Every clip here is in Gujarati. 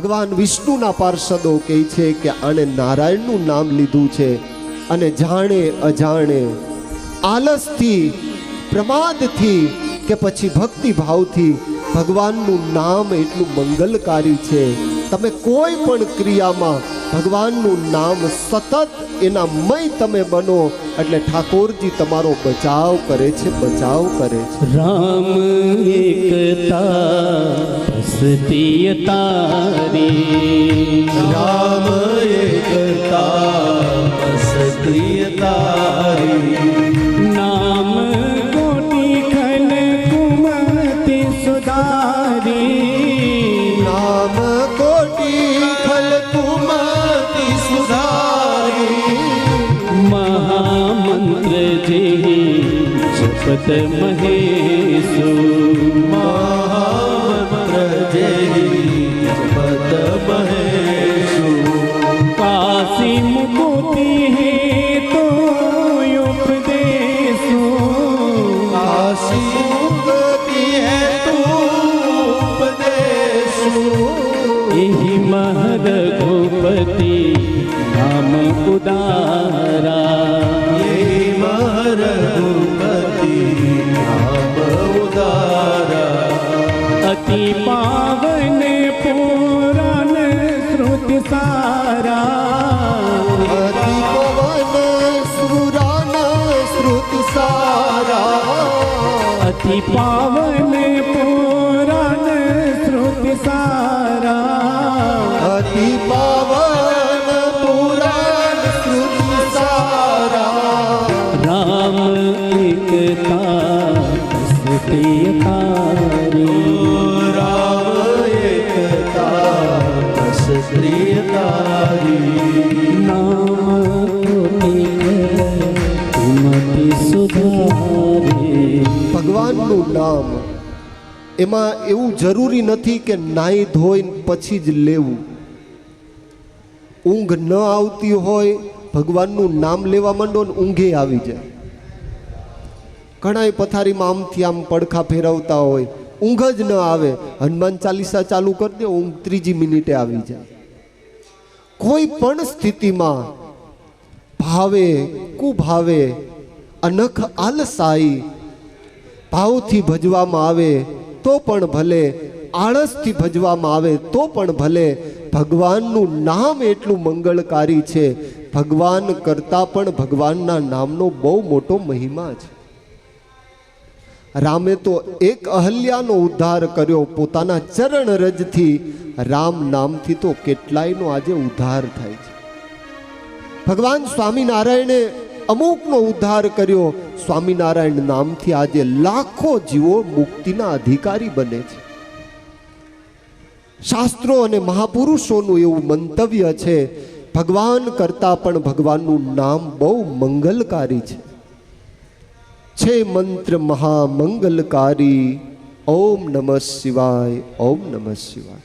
ભગવાન વિષ્ણુના પાર્ષદો કહે છે કે આણે નારાયણનું નામ લીધું છે અને જાણે અજાણે આલસથી પ્રમાદથી કે પછી ભક્તિ ભાવથી ભગવાનનું નામ એટલું મંગલકારી છે। તમે કોઈ પણ ક્રિયામાં ભગવાનનું નામ સતત એના મય તમે બનો એટલે ઠાકોરજી તમારો બચાવ કરે છે, બચાવ કરે છે। રામ એકતા બસતી તારી, રામ એકતા બસતી તારી, નામ કોટી ખલ કુમતિ સુધારી, નામ કોટી ખલ કુમતિ સુધારી, મહામંત્ર જેહી જપત મહેશુ, મહામંત્ર જેહી જપત મહેશુ, કાશી મુકુતિ હે તો ઉપદેશુ, કાશી મુક્તિ હે તું ઉપદેશુ, એહી મહર ગોપતિ નામ ઉદારા, યહી મહર ભૂપતિ નામ ઉદારા, અતિ પાવન પુરાણ શ્રુતિ સારા, અતિ પવન સુરાના શ્રુતિ સારા, અતિ પાવન પુરાણ શ્રુતિ સારા, અતિ પાવન પુરાણ શ્રુતિ સારા, રામ એકતા સ્તુતિ તારી, રામ એકતા બસતી તારી, નામ કુમતિ સુધારી। ભગવાનનું નામ એમાં એવું જરૂરી નથી કે નાહી ધોઈને પછી જ લેવું। ઊંઘ ન આવતી હોય ભગવાનનું નામ લેવા માંડો ને ઊંઘે આવી જાય। ઘણાય પથારીમાં આમથી આમ પડખા ફેરવતા હોય, ઊંઘ જ ન આવે, હનુમાન ચાલીસા ચાલુ કરી દે, ઊંઘ 3 મિનિટે આવી જાય। કોઈ પણ સ્થિતિમાં ભાવે કુભાવે અનખ આલસાઈ ભાવથી ભજવામાં આવે તો પણ ભલે, આળસથી ભજવામાં આવે તો પણ ભલે, ભગવાનનું નામ એટલું મંગળકારી છે। ભગવાન કરતાં પણ ભગવાનના નામનો બહુ મોટો મહિમા છે। રામે તો એક અહલ્યાનો ઉદ્ધાર કર્યો પોતાના ચરણ રજથી, રામ નામથી તો કેટલાયનો આજે ઉદ્ધાર થાય છે। ભગવાન સ્વામિનારાયણે અમુકનો ઉદ્ધાર કર્યો, સ્વામિનારાયણ નામથી આજે લાખો જીવો મુક્તિના અધિકારી બને છે। શાસ્ત્રો અને મહાપુરુષોનું એવું મંતવ્ય છે, ભગવાન કરતાં પણ ભગવાનનું નામ બહુ મંગલકારી છે। મંત્ર મહામંગલકારી, ઓમ નમઃ શિવાય, ઓમ નમઃ શિવાય।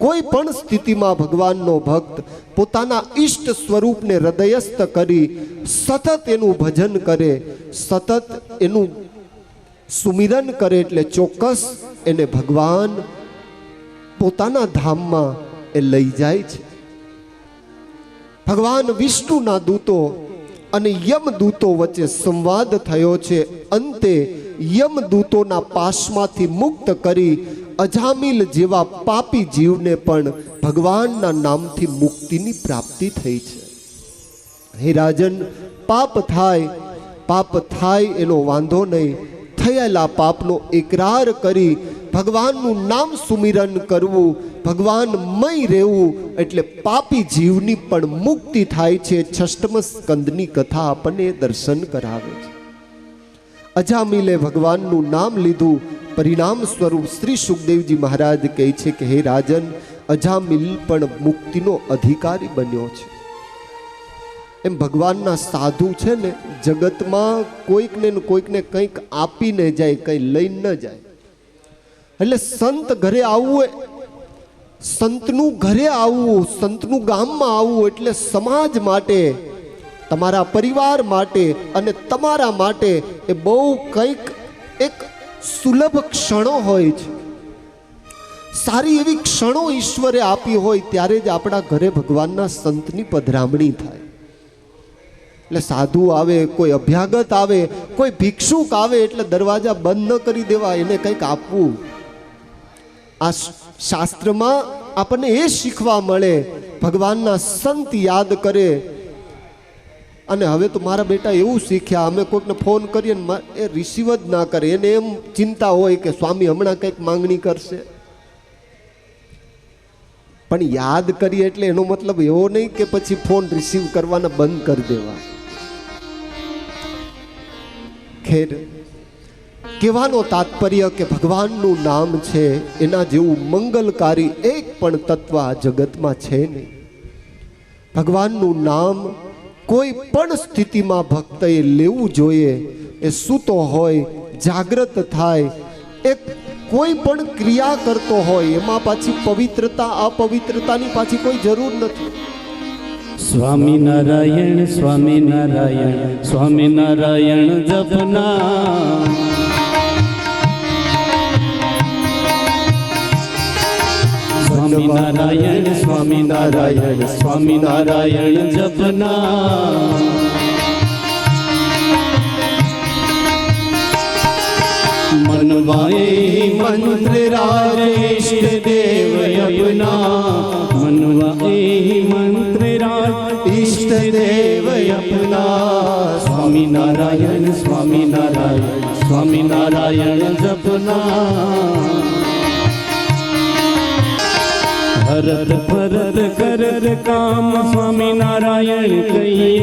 કોઈ પણ સ્થિતિમાં ભગવાનનો ભક્ત પોતાના ઈષ્ટ સ્વરૂપને હૃદયસ્થ કરી સતત એનું ભજન કરે, સતત એનું સુમિરન કરે એટલે ચોક્કસ એને ભગવાન પોતાના ધામમાં એ લઈ જાય છે। ભગવાન વિષ્ણુના દૂતો અને યમદૂતો વચ્ચે સંવાદ થયો છે। અંતે યમદૂતોના પાશમાંથી મુક્ત કરી અજામિલ જેવા પાપી જીવને પણ ભગવાનના નામથી મુક્તિની પ્રાપ્તિ થઈ છે। હે રાજન, પાપ થાય એનો વાંધો નહીં, થયેલા પાપનો એકરાર કરી ભગવાનનું નામ સુમિરન કરવું, ભગવાનમય રહેવું એટલે પાપી જીવની પણ મુક્તિ થાય છે। 6મ સ્કંદની કથા આપણને દર્શન કરાવે છે। અજામિલે ભગવાનનું નામ લીધું, પરિણામ સ્વરૂપ શ્રી સુખદેવજી મહારાજ કહે છે કે હે રાજન, અજામિલ પણ મુક્તિનો અધિકારી બન્યો છે। એમ ભગવાનના સાધુ છે ને, જગતમાં કોઈકને કંઈક આપીને જાય, કંઈ લઈને ન જાય। એટલે સંત ઘરે આવવું, સંતનું ઘરે આવવું, સંતનું ગામમાં આવવું એટલે સમાજ માટે, તમારા પરિવાર માટે અને તમારા માટે એ બહુ કંઈક એક સુલભ ક્ષણો હોય છે। સારી એવી ક્ષણો ઈશ્વરે આપી હોય ત્યારે જ આપણા ઘરે ભગવાનના સંતની પધરામણી થાય. એટલે સાધુ આવે, કોઈ અભ્યાગત આવે, કોઈ ભિક્ષુક આવે એટલે દરવાજા બંધ ન કરી દેવા, એને કંઈક આપવું. આ શાસ્ત્રમાં આપણને એ શીખવા મળે. ભગવાનના સંત યાદ કરે. અને હવે તો મારા બેટા એવું શીખ્યા, અમે કોઈકને ફોન કરીએ ને એ રિસીવ જ ના કરે. એને એમ ચિંતા હોય કે સ્વામી હમણાં કંઈક માંગણી કરશે. પણ યાદ કરીએ એટલે એનો મતલબ એવો નહીં કે પછી ફોન રિસીવ કરવાના બંધ કરી દેવા. ખેર, કહેવાનો તાત્પર્ય કે ભગવાનનું નામ છે એના જેવું મંગલકારી એક પણ તત્વ આ જગતમાં છે નહીં. ભગવાનનું નામ કોઈ પણ સ્થિતિમાં ભક્તએ લેવું જોઈએ. એ સૂતો હોય, જાગ્રત થાય, એક કોઈ પણ ક્રિયા કરતો હોય, એમાં પાછી પવિત્રતા અપવિત્રતાની પાછી કોઈ જરૂર નથી. સ્વામિનારાયણ સ્વામિનારાયણ સ્વામિનારાયણ જપના, સ્વામિનારાયણ સ્વામિનારાયણ સ્વામિનારાયણ જપના, मनवाए मंत्र राज इष्ट देव अपना, मनवाए मंत्र राज इष्ट देव अपना, स्वामी नारायण स्वामी नारायण स्वामी नारायण जपना, भरत भरत करत काम स्वामी नारायण कहिए,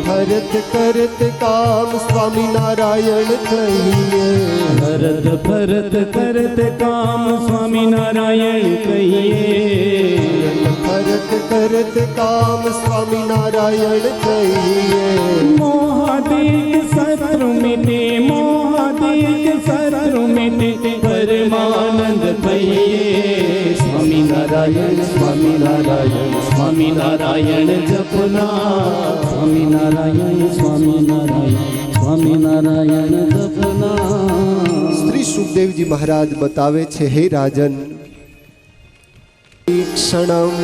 भरत भरत काम स्वामी नारायण कहिए, भरत भरत करत काम स्वामी नारायण कहिए, भरत भरत काम स्वामी नारायण कहिए, मोहादिक शत्रु मिटे मोहादिक शत्रु मिटे परमानंद कहिए, स्वामी नारायण स्वामी नारायण स्वामी नारायण जपना, स्वामी नारायण स्वामी नारायण स्वामी नारायण जपना. શ્રી સુખદેવજી મહારાજ બતાવે છે, હે રાજન, ક્ષણમ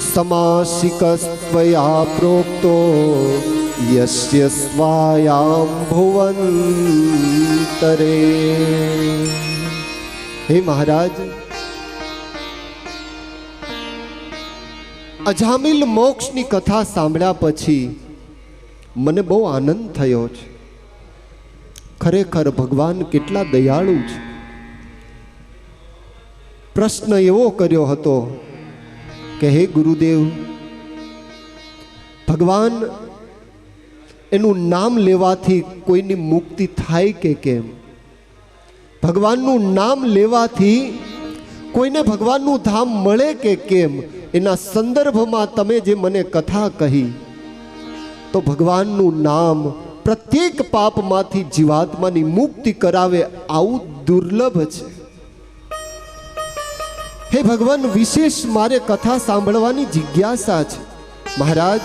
સમાસિકસ્ત્વયા પ્રોક્તો યસ્ય સ્વાયામ ભુવંતરે. હે મહારાજ, અજામિલ મોક્ષની કથા સાંભળ્યા પછી મને બહુ આનંદ થયો છે. ખરેખર ભગવાન કેટલા દયાળુ છે. પ્રશ્ન એવો કર્યો હતો કે હે ગુરુદેવ, ભગવાન એનું નામ લેવાથી કોઈની મુક્તિ થાય કે કેમ? ભગવાનનું નામ લેવાથી કોઈને ભગવાનનું ધામ મળે કે કેમ? એના સંદર્ભમાં તમે જે મને કથા કહી, તો ભગવાનનું નામ પ્રત્યેક પાપમાંથી જીવાત્માની મુક્તિ કરાવે આવું દુર્લભ છે. હે ભગવાન, વિશેષ મારે કથા સાંભળવાની જિજ્ઞાસા છે. મહારાજ,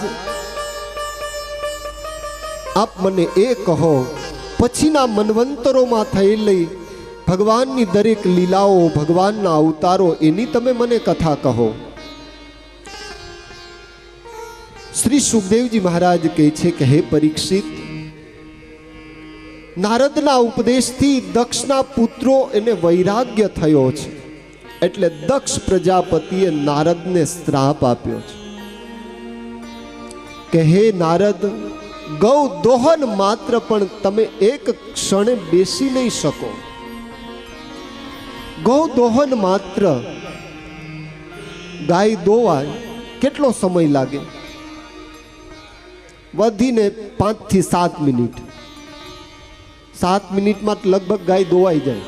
આપ મને એ કહો, પછીના મન્વંતરોમાં થયેલી ભગવાનની દરેક લીલાઓ, ભગવાનના અવતારો, એની તમે મને કથા કહો. શ્રી સુખદેવજી મહારાજ કહે છે કે હે પરીક્ષિત, નારદના ઉપદેશથી દક્ષના પુત્રો એને વૈરાગ્ય થયો છે. એટલે દક્ષ પ્રજાપતિએ નારદને શ્રાપ આપ્યો છે કે હે નારદ, ગૌ દોહન માત્ર પણ તમે એક ક્ષણે બેસી નહીં શકો. ગૌ દોહન માત્ર, ગાય દોવાય કેટલો સમય લાગે? વધીને 5 થી 7 મિનિટ. 7 મિનિટમાં લગભગ ગાય દોવાઈ જાય.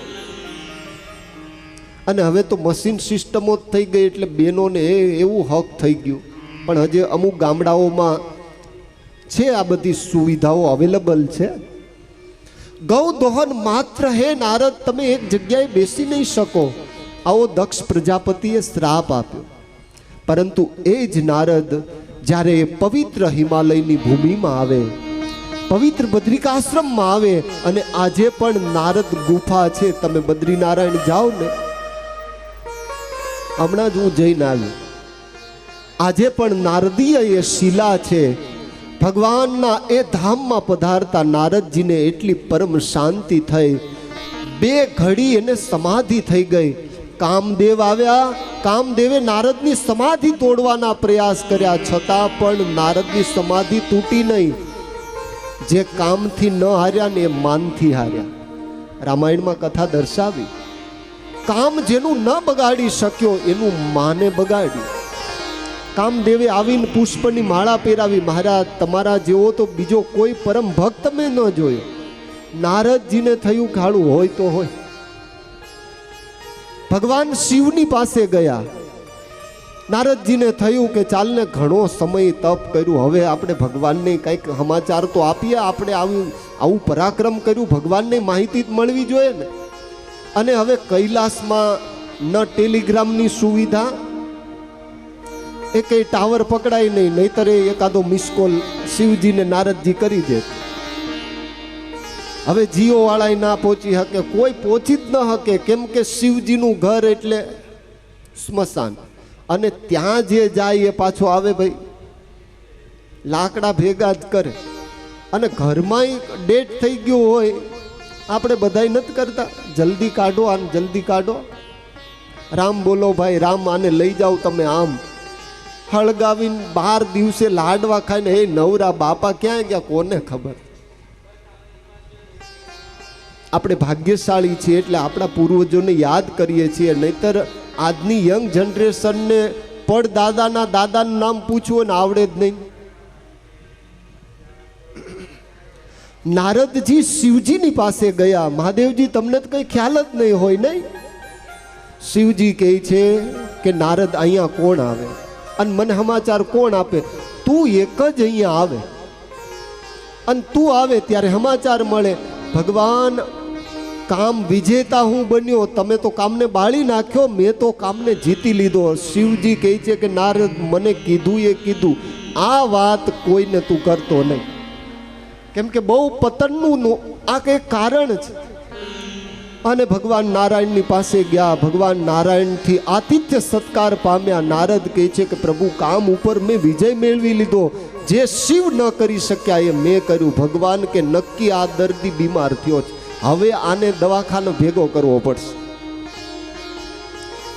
અને હવે તો મશીન સિસ્ટમો થઈ ગઈ એટલે બહેનોને એવું હક થઈ ગયું. પણ હજી અમુક ગામડાઓમાં છે આ બધી સુવિધાઓ અવેલેબલ છે. ગૌ દોહન માત્ર, હે નારદ, તમે એક જગ્યાએ બેસી નહીં શકો, આવો દક્ષ પ્રજાપતિએ શ્રાપ આપ્યો. પરંતુ એ જ નારદ જ્યારે એ પવિત્ર હિમાલયની ભૂમિમાં આવે પવિત્ર બદ્રિકાશ્રમમાં આવે. અને આજે પણ નારદ ગુફા છે. તમે બદ્રીનારાયણ જાઓ ને, હમણાં જ હું જઈને આવ્યો. આજે પણ નારદીય એ શિલા છે. ભગવાનના એ ધામમાં પધારતા નારદજીને એટલી પરમ શાંતિ થઈ. 2 ઘડી એને સમાધિ થઈ ગઈ. કામદેવ આવ્યા. કામદેવે નારદની સમાધિ તોડવાના પ્રયાસ કર્યા, છતાં પણ નારદની સમાધિ તૂટી નહીં. જે કામથી ન હાર્યા ને એ માનથી હાર્યા. રામાયણમાં કથા દર્શાવી. કામ જેનું ન બગાડી શક્યો એનું માને બગાડ્યું. કામદેવે આવીને પુષ્પની માળા પહેરાવી. મહારાજ, તમારા જેવો તો બીજો કોઈ પરમ ભક્ત મેં ન જોયો. નારદજીને થયું ખાડું હોય તો હોય. ભગવાન શિવની પાસે ગયા. નારદજીને થયું કે ચાલને, ઘણો સમય તપ કર્યું, હવે આપણે ભગવાનને કંઈક સમાચાર તો આપીએ. આપણે આવું પરાક્રમ કર્યું, ભગવાનને માહિતી મળવી જોઈએ ને. અને હવે કૈલાસમાં ન ટેલિગ્રામની સુવિધા, એ કઈ ટાવર પકડાય નહીં, નહીતર એકાદો મિસ કોલ શિવજીને નારદજી કરી દે. હવે જીઓ વાળા ના પહોંચી શકે, કોઈ પહોંચી જ ન શકે. કેમ કે શિવજીનું ઘર એટલે સ્મશાન. અને ત્યાં જે જાય એ પાછો આવે ભાઈ, લાકડા ભેગા જ કરે. અને ઘરમાં ડેટ થઈ ગયું હોય, આપણે બધાય નથી કરતા, જલ્દી કાઢો આને, જલ્દી કાઢો, રામ બોલો ભાઈ, રામ આને લઈ જાઓ તમે. આમ હળગાવીને 12 દિવસે લાડવા ખાઈને એ નવરા બાપા ક્યાં ગયા કોને ખબર. આપણે ભાગ્યશાળી છીએ એટલે આપણા પૂર્વજોને યાદ કરીએ છીએ, નહીતર આજની યંગ જનરેશનને પડદાદાના દાદાનું નામ પૂછવું ને આવડે જ નહીં. નારદજી શિવજીની પાસે ગયા. મહાદેવજી, તમને તો કઈ ખ્યાલ જ નહીં હોય નહીં. શિવજી કહે છે કે નારદ, અહીંયા કોણ આવે અને મને સમાચાર કોણ આપે? તું એક જ અહીંયા આવે, અને તું આવે ત્યારે સમાચાર મળે. ભગવાન, કામ વિજેતા હું બન્યો, તમે તો કામને બાળી નાખ્યો, મેં તો કામને જીતી લીધો. શિવજી કહે છે કે નારદ, મને કીધું એ કીધું, આ વાત કોઈને તું કરતો નહીં. કેમ કે બહુ પતનનું આ કંઈક કારણ છે. અને ભગવાન નારાયણની પાસે ગયા. ભગવાન નારાયણથી આતિથ્ય સત્કાર પામ્યા. નારદ કહે છે કે પ્રભુ, કામ ઉપર મેં વિજય મેળવી લીધો. જે શિવ ન કરી શક્યા એ મેં કર્યું. ભગવાન કે નક્કી આ દર્દી બીમાર થયો છે, હવે આને દવાખાનો ભેગો કરવો પડશે.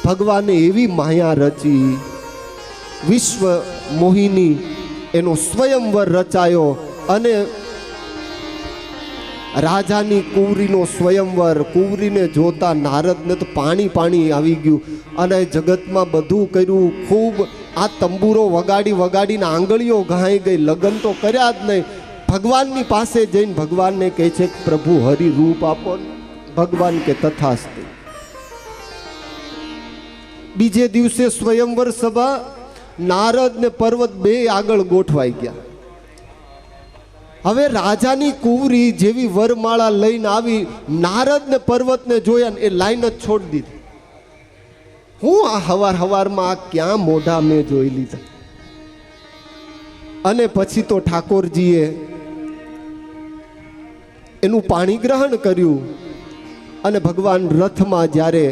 ભગવાને એવી માયા રચી, વિશ્વ મોહિની એનો સ્વયંવર રચાયો. અને રાજાની કુંવરીનો સ્વયંવર. કુંવરીને જોતા નારદને તો પાણી પાણી આવી ગયું. અને જગતમાં બધું કર્યું, ખૂબ આ તંબુરો વગાડીને આંગળીઓ ઘાઈ ગઈ. લગ્ન તો કર્યા જ નહીં. ભગવાનની પાસે જઈને ભગવાનને કહે છે કે પ્રભુ હરિ રૂપ આપો. ભગવાન કે તથાસ્તુ. બીજે દિવસે સ્વયંવર સભા. નારદ ને પર્વત 2 આગળ ગોઠવાઈ ગયા. હવે રાજાની કુંવરી જેવી વરમાળા લઈને આવી, નારદ ને પર્વતને જોયા ને એ લાઈન જ છોડી દીધી. હું આ હવારમાં આ ક્યાં મોઢા મેં જોઈ લીધા. અને પછી તો ઠાકોરજીએ એનું પાણી ગ્રહણ કર્યું. અને ભગવાન રથમાં જ્યારે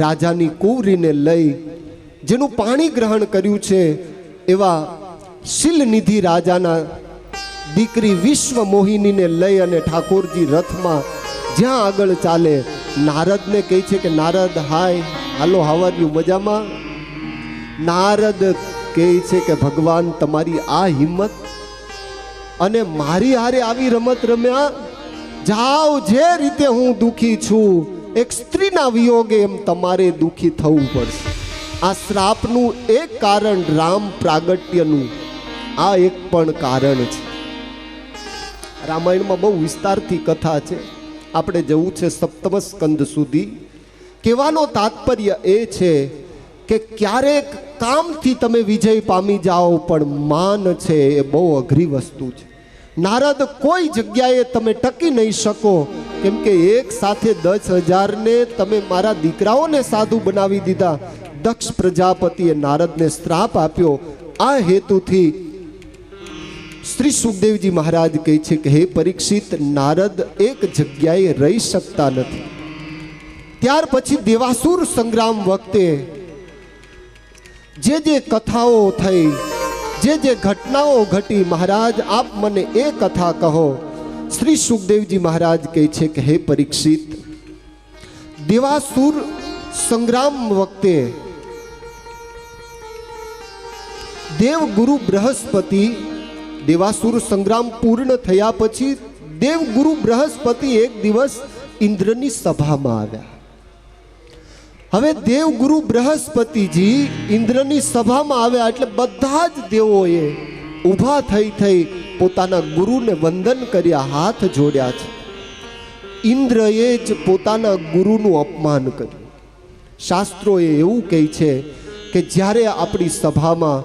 રાજાની કુંવરીને લઈ, જેનું પાણી ગ્રહણ કર્યું છે એવા શિલનિધિ રાજાના દીકરી વિશ્વ મોહિનીને લઈ અને ઠાકોરજી રથમાં જ્યાં આગળ ચાલે, નારદને કહે છે કે નારદ, હાય, હાલો, હાવ આર યુ, મજામાં? નારદ કહે છે કે ભગવાન, તમારી આ હિંમત અને મારી હારે આવી રમત રમ્યા? જાઓ, જે રીતે હું દુખી છું, એક સ્ત્રીના વિયોગે એમ તમારે દુખી થવું પડશે. આ શ્રાપનું એક કારણ રામ પ્રાગટ્યનું આ એક પણ કારણ છે. રામાયણમાં બહુ વિસ્તારથી કથા છે, આપણે જવું છે 7મ સ્કંદ સુધી. કહેવાનો તાત્પર્ય એ છે કે ક્યારેક કામથી તમે વિજય પામી જાઓ, પણ માન છે એ બહુ અઘરી વસ્તુ છે. નારદ, કોઈ જગ્યાએ તમે ટકી નહીં શકો, કેમ કે એક સાથે 10,000 ને તમે મારા દીકરાઓને સાધુ બનાવી દીધા. દક્ષ પ્રજાપતિએ નારદને શ્રાપ આપ્યો. આ હેતુથી શ્રી સુખદેવજી મહારાજ કહે છે કે હે પરીક્ષિત, નારદ એક જગ્યાએ રહી શકતા નથી. ત્યાર પછી દેવાસુર સંગ્રામ વખતે જે કથાઓ થઈ, જે ઘટનાઓ ઘટી, મહારાજ આપ મને એ કથા કહો. શ્રી સુખદેવજી મહારાજ કહે છે કે હે પરીક્ષિત, દેવાસુર સંગ્રામ વખતે દેવગુરુ બૃહસ્પતિ, દેવાસુર સંગ્રામ પૂર્ણ થયા પછી દેવગુરુ બૃહસ્પતિ એક દિવસ ઇન્દ્રની સભામાં આવ્યા. હવે દેવગુરુ બૃહસ્પતિજી ઇન્દ્રની સભામાં આવ્યા એટલે બધા જ દેવોએ ઊભા થઈ પોતાના ગુરુને વંદન કર્યા, હાથ જોડ્યા છે. ઇન્દ્રએ જ પોતાના ગુરુનું અપમાન કર્યું. શાસ્ત્રોએ એવું કહે છે કે જ્યારે આપણી સભામાં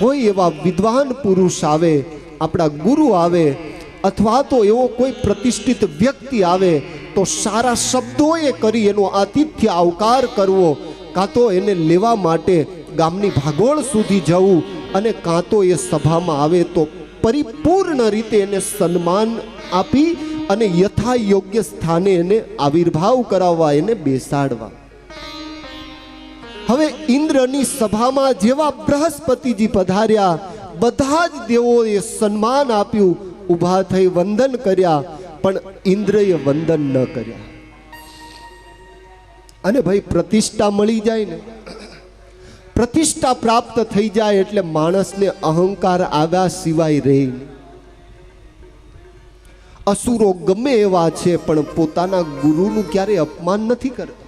કોઈ એવા વિદ્વાન પુરુષ આવે, આપણા ગુરુ આવે, અથવા તો એવો કોઈ પ્રતિષ્ઠિત વ્યક્તિ આવે તો સારા શબ્દોએ કરી એનો આતિથ્ય આવકાર કરવો, કાં તો એને લેવા માટે ગામની ભાગોળ સુધી જવું, અને કાં તો એ સભામાં આવે તો પરિપૂર્ણ રીતે એને સન્માન આપી અને યથા યોગ્ય સ્થાને એને આવિર્ભાવ કરાવવા, એને બેસાડવા. હવે ઇન્દ્રની સભામાં જેવા બૃહસ્પતિજી પધાર્યા, બધા જ દેવોએ સન્માન આપ્યું, ઊભા થઈ વંદન કર્યા, પણ ઇન્દ્રએ વંદન ન કર્યા. અને ભાઈ પ્રતિષ્ઠા મળી જાય ને, પ્રતિષ્ઠા પ્રાપ્ત થઈ જાય એટલે માણસને અહંકાર આવ્યા સિવાય રહે નહીં. અસુરો ગમે એવા છે પણ પોતાના ગુરુનું ક્યારે અપમાન નથી કરતા.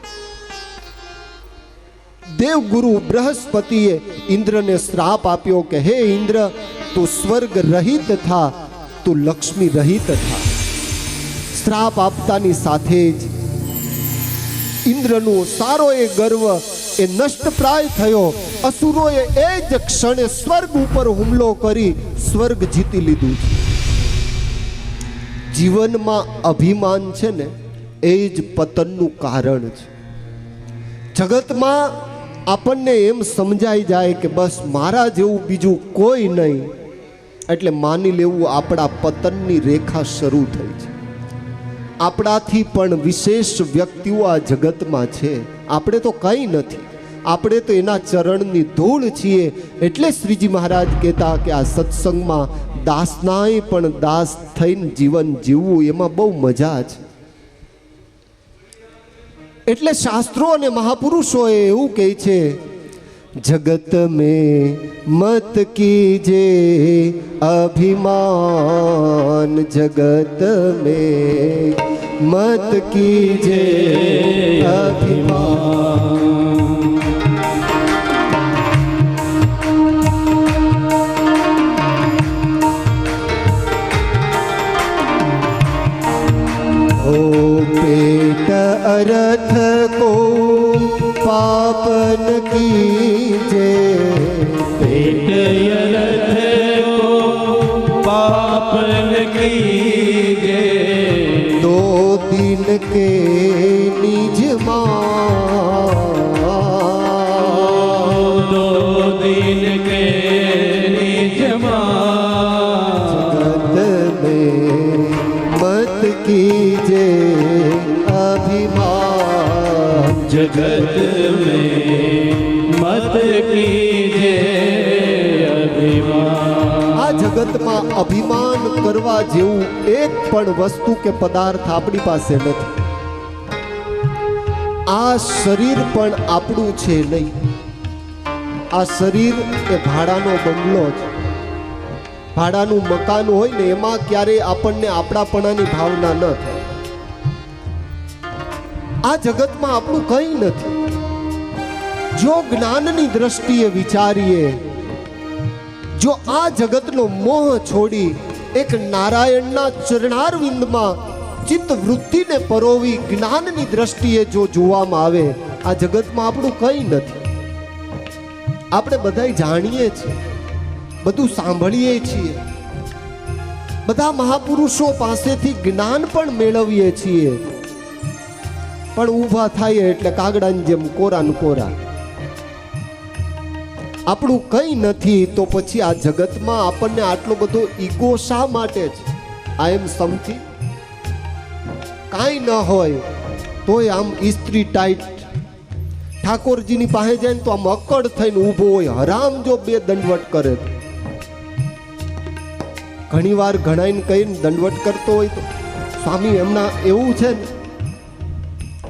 દેવગુરુ બૃહસ્પતિએ ઇન્દ્રને શ્રાપ આપ્યો કે હે ઇન્દ્ર, તું સ્વર્ગ રહિત થા, તું લક્ષ્મી રહિત થા. શ્રાપ આપતાની સાથે જ ઇન્દ્રનો સારો એ ગર્વ એ નષ્ટપ્રાય થયો. અસુરોએ એ જ ક્ષણે સ્વર્ગ ઉપર હુમલો કરી સ્વર્ગ જીતી લીધું. જીવનમાં અભિમાન છે ને, એ જ પતનનું કારણ છે. જગતમાં આપણને એમ સમજાઈ જાય કે બસ મારા જેવું બીજું કોઈ નહીં, એટલે માની લેવું આપણા પતનની રેખા શરૂ થઈ છે. આપણાથી પણ વિશેષ વ્યક્તિઓ આ જગતમાં છે. આપણે તો કંઈ નથી, આપણે તો એના ચરણની ધૂળ છીએ. એટલે શ્રીજી મહારાજ કહેતા કે આ સત્સંગમાં દાસનાય પણ દાસ થઈને જીવન જીવવું, એમાં બહુ મજા છે. એટલે શાસ્ત્રો અને મહાપુરુષોએ એવું કહે છે, જગત મેં મત કીજે અભિમાન, જગત મેં મત કીજે અભિમાન. ओ पेट अरथ को पापन कीजे, पेट अरथ को पापन कीजे, दो दिन के निज मान, दो दिन के निज मान. जगत में मत कीजे अभिमान, जगत में मत कीजे अभिमान. આ જગતમાં અભિમાન કરવા જેવું એક પણ વસ્તુ કે પદાર્થ આપણી પાસે નથી. આ શરીર પણ આપણું છે નહીં. આ શરીર એ ભાડાનો બંગલો છે, ભાડાનું મકાન હોય ને, એમાં ક્યારે આપણને આપણાપણાની ભાવના ન થાય. આ જગતમાં આપણું કંઈ નથી. જો જ્ઞાનની દ્રષ્ટિએ વિચારીએ, જો આ જગતનો મોહ છોડી એક નારાયણના ચરણારવિંદમાં ચિત્ત વૃત્તિને પરોવી જ્ઞાનની દ્રષ્ટિએ જો જોવામાં આવે, આ જગતમાં આપણું કંઈ નથી. આપણે બધા જાણીએ છીએ, બધું સાંભળીએ છીએ, બધા મહાપુરુષો પાસેથી જ્ઞાન પણ મેળવીએ છીએ, પણ ઊભા થાય એટલે કાગડાની જેમ કોરા ને કોરા. આપણું કંઈ નથી તો પછી આ જગતમાં આપણને આટલો બધો ઈગો શા માટે છે? આઈ એમ સમથિંગ. કાંઈ ન હોય તોય આમ ઇસ્ત્રી ટાઈટ ઠાકોરજીની પાસે જાય ને તો આમ અકડ થઈને ઊભો હોય. હરામ જો બે દંડવટ કરે, ઘણી વાર ઘણાઈને કહીને દંડવટ કરતો હોય તો સ્વામી એમના એવું છે ને,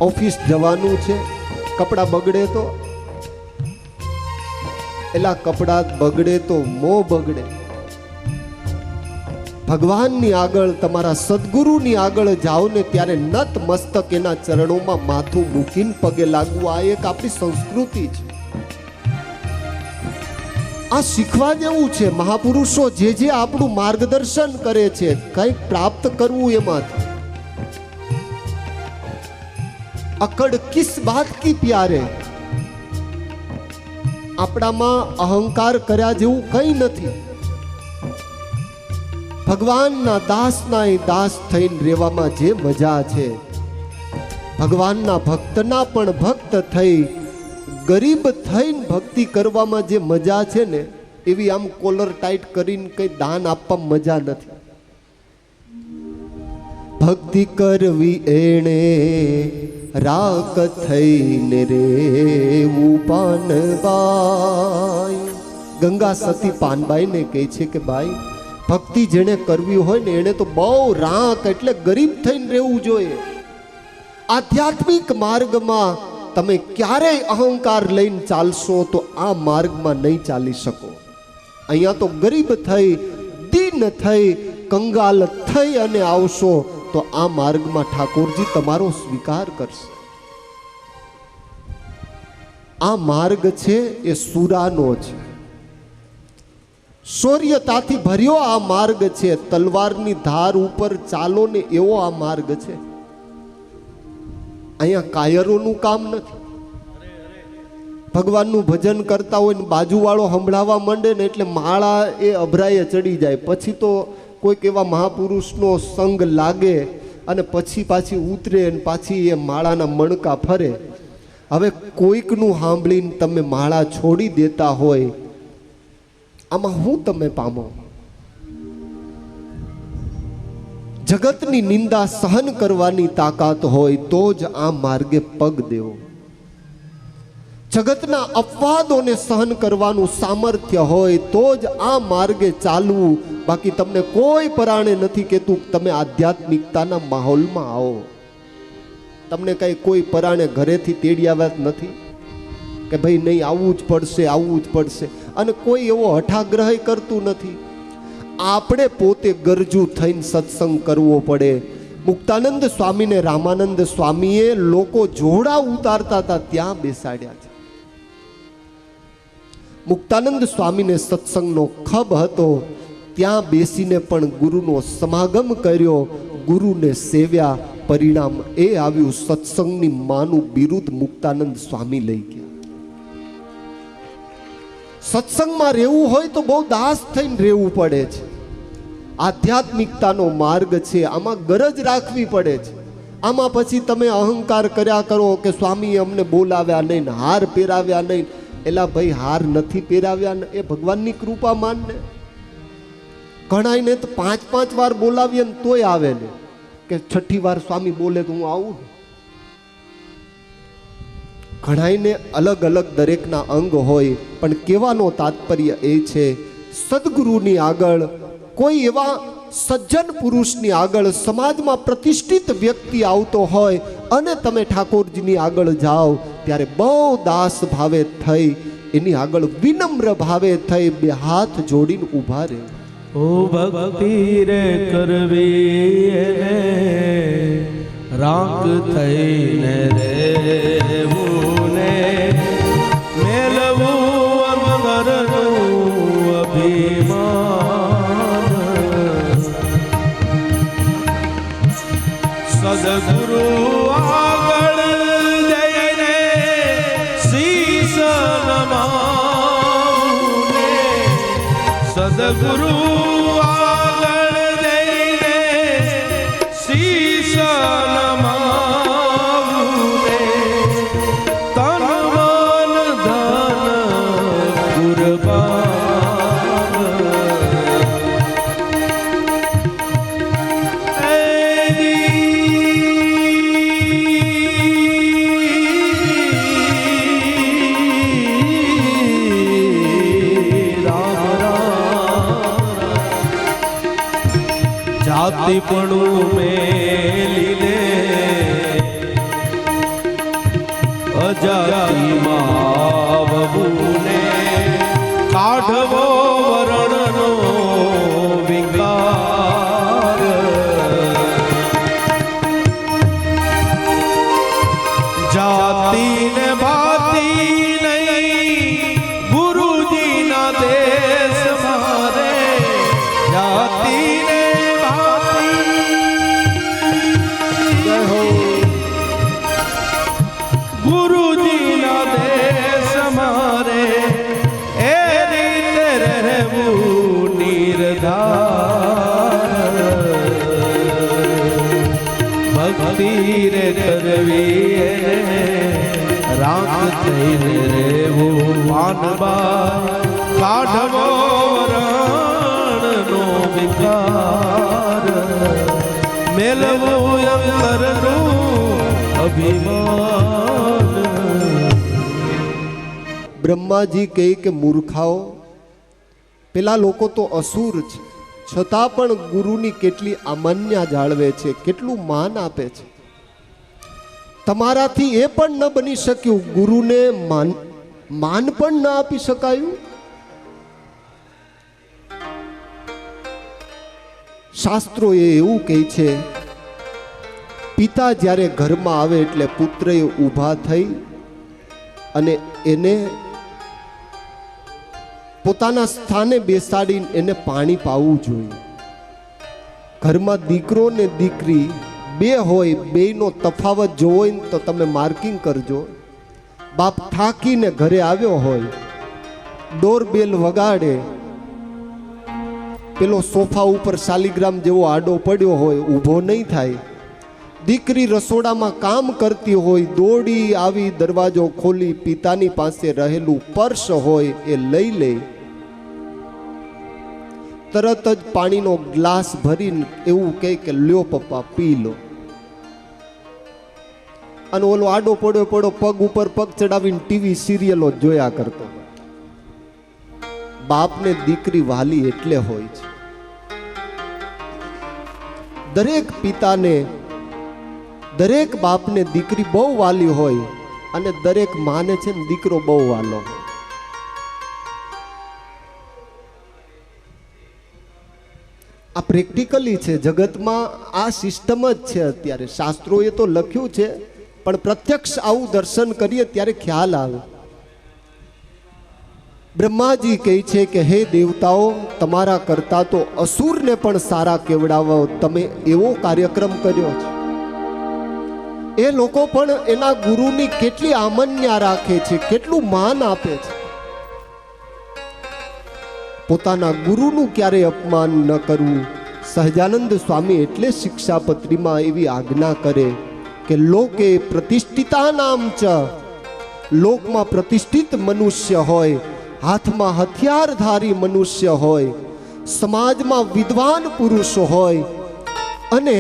ઓફિસ જવાનું છે, કપડાં બગડે તો એલા કપડાં બગડે તો મોં બગડે. ભગવાનની આગળ, તમારા સદગુરુની આગળ જાઓ ને ત્યારે નત મસ્તક એના ચરણોમાં માથું મૂકીને પગે લાગવું, આ એક આપણી સંસ્કૃતિ છે. આ શીખવા જેવું છે. મહાપુરુષો જે જે આપણું માર્ગદર્શન કરે છે, કંઈક પ્રાપ્ત કરવું એમાંથી. અકડ કિસ બાત કી પ્યારે, આપણામાં અહંકાર કર્યા જેવું કંઈ નથી. ભગવાનના દાસના દાસ થઈને રહેવામાં જે મજા છે, ભગવાનના ભક્તના પણ ભક્ત થઈ ગરીબ થઈને ભક્તિ કરવામાં જે મજા છે ને, એવી આમ કોલર ટાઈટ કરીને કઈ દાન આપવામાં મજા નથી. ભક્તિ કરવી એણે રાક થઈને રેવું પાનબાઈ. ગંગા સતી પાનબાઈને કહે છે કે ભાઈ, ભક્તિ જેણે કરવી હોય ને એને તો બહુ રાક એટલે ગરીબ થઈને રહેવું જોઈએ. આધ્યાત્મિક માર્ગમાં તમે ક્યારેય અહંકાર લઈને ચાલશો તો આ માર્ગમાં નહીં ચાલી શકો. અહીંયા તો ગરીબ થઈ, દીન થઈ, કંગાલ થઈ અને આવશો તો આ માર્ગમાં ઠાકોરજી તમારો સ્વીકાર કરશે. આ માર્ગ છે એ સુરાનો છે, શૌર્યતાથી ભર્યો આ માર્ગ છે. તલવારની ધાર ઉપર ચાલો ને એવો આ માર્ગ છે. અહીંયા કાયરોનું કામ નથી. ભગવાનનું ભજન કરતા હોય ને બાજુવાળો સંભળાવા માંડે ને એટલે માળા એ અભરાએ ચડી જાય. પછી તો કોઈક એવા મહાપુરુષનો સંગ લાગે અને પછી પાછી ઉતરે અને પાછી એ માળાના મણકા ફરે. હવે કોઈકનું સાંભળીને તમે માળા છોડી દેતા હોય, આમાં હું તમે પામો? જગતની નિંદા સહન કરવાની તાકાત હોય તો જ આ માર્ગે પગ દેવો. જગતના અપવાદોને સહન કરવાનું સામર્થ્ય હોય તો જ આ માર્ગે ચાલવું. બાકી તમને કોઈ પરાણે નથી કહેતું તમે આધ્યાત્મિકતાના માહોલમાં આવો. તમને કઈ કોઈ પરાણે ઘરેથી તેડી આવ્યા નથી કે ભાઈ નહીં આવવું જ પડશે, આવવું જ પડશે. અને કોઈ એવો હઠાગ્રહ કરતું નથી. આપણે પોતે ગરજુ થઈને સત્સંગ કરવો પડે. મુક્તાનંદ સ્વામી ને રામાનંદ સ્વામીએ લોકો જોડા ઉતારતા હતા ત્યાં બેસાડ્યા છે. મુક્તાનંદ સ્વામીને સત્સંગનો ખબ હતો, ત્યાં બેસીને પણ ગુરુનો સમાગમ કર્યો, ગુરુને સેવ્યા. પરિણામ એ આવ્યું, સત્સંગની માનું બિરુદ મુક્તાનંદ સ્વામી લઈ ગયા. સત્સંગમાં રહેવું હોય તો બહુ દાસ થઈને રહેવું પડે છે. આધ્યાત્મિકતાનો માર્ગ છે, આમાં ગરજ રાખવી પડે છે. આમાં પછી તમે અહંકાર કર્યા કરો કે સ્વામીએ અમને બોલાવ્યા નહીં, હાર પહેરાવ્યા નહીં. એલા ભાઈ, હાર નથી પહેરાવ્યા ને એ ભગવાનની કૃપા માનને. ઘણાને તો 5-5 વાર બોલાવીએ ને તોય આવે ને કે 6ઠી વાર સ્વામી બોલે તો હું આવું. ઘણાઈને અલગ અલગ દરેકના અંગ હોય, પણ કહેવાનો તાત્પર્ય એ છે, સદગુરુની આગળ, કોઈ એવા સજ્જન પુરુષની આગળ, સમાજમાં પ્રતિષ્ઠિત વ્યક્તિ આવતો હોય અને તમે ઠાકોરજીની આગળ જાઓ ત્યારે બહુ દાસ ભાવે થઈ એની આગળ વિનમ્ર ભાવે થઈ બે હાથ જોડીને ઊભા રહે. ઓ ભક્તિ રે કરવી રે રાગ થઈને રેવું ને મેલવું અમરનું અભિમાન. સદગુરુ આગળ જઈને શીશ નમાવું ને, સદગુરુ ગુરુ હાથીપણું મેલીને અજાતિમાં બબુને કાઢવો વરણનો વિકાર જાતિને ભાતી નહીં ગુરુજીના દેશ મારે જાતિને ગુરુજીના દેશ મારે એ રીતે રહેવું નિર્ધાર ભક્તિ રે કરવી રાત થઈને રહેવું માનબા કાઢવો રણનો વિકાર મેલવું અંતરનું અભિમાન બ્રહ્માજી કહે કે મૂર્ખાઓ, પેલા લોકો તો અસુર છે, છતાં પણ ગુરુની કેટલી અમાન્યા જાળવે છે, કેટલું માન આપે છે. તમારાથી એ પણ ન બની શક્યું, ગુરુને માન પણ ન આપી શકાયું. શાસ્ત્રો એ એવું કહે છે, પિતા જ્યારે ઘરમાં આવે એટલે પુત્રએ ઊભા થઈ અને એને પોતાના સ્થાને બેસાડીને એને પાણી પાવું જોઈએ. ઘરમાં દીકરો ને દીકરી બે હોય, બેયનો તફાવત જોવો હોય તો તમે માર્કિંગ કરજો. બાપ થાકીને ઘરે આવ્યો હોય, ડોરબેલ વગાડે, પેલો સોફા ઉપર શાલિગ્રામ જેવો આડો પડ્યો હોય, ઊભો નહીં થાય. દીકરી રસોડામાં કામ કરતી હોય, દોડી આવી દરવાજો ખોલી પિતાની પાસે રહેલું પર્સ હોય એ લઈ લે, તરત જ પાણીનો ગ્લાસ ભરીને એવું કહે કે લ્યો પપ્પા પી લો. અને ઓલો આડો પડ્યો પગ ઉપર પગ ચડાવીને ટીવી સિરિયલો જોયા કરતો. બાપને દીકરી વાલી એટલે હોય છે. દરેક પિતાને, દરેક બાપને દીકરી બહુ વાલી હોય અને દરેક માને છે ને દીકરો બહુ વાલો. આ પ્રેક્ટિકલી છે, જગતમાં આ સિસ્ટમ જ છે. અત્યારે શાસ્ત્રોએ તો લખ્યું છે, પણ પ્રત્યક્ષ આવું દર્શન કરીએ ત્યારે ખ્યાલ આવે. બ્રહ્માજી કહે છે કે હે દેવતાઓ, તમારા કરતા તો અસુરને પણ સારા કેવડાવો, તમે એવો કાર્યક્રમ કર્યો છે. એ લોકો પણ એના ગુરુની કેટલી આમન્યા રાખે છે, કેટલું માન આપે છે. પોતાના ગુરુનું ક્યારેય અપમાન ન કરવું. સહજાનંદ સ્વામી એટલે શિક્ષાપત્રીમાં એવી આજ્ઞા કરે કે લોકે પ્રતિષ્ઠિતા નામ ચ, લોકમાં પ્રતિષ્ઠિત મનુષ્ય હોય, હાથમાં હથિયારધારી મનુષ્ય હોય, સમાજમાં વિદ્વાન પુરુષ હોય અને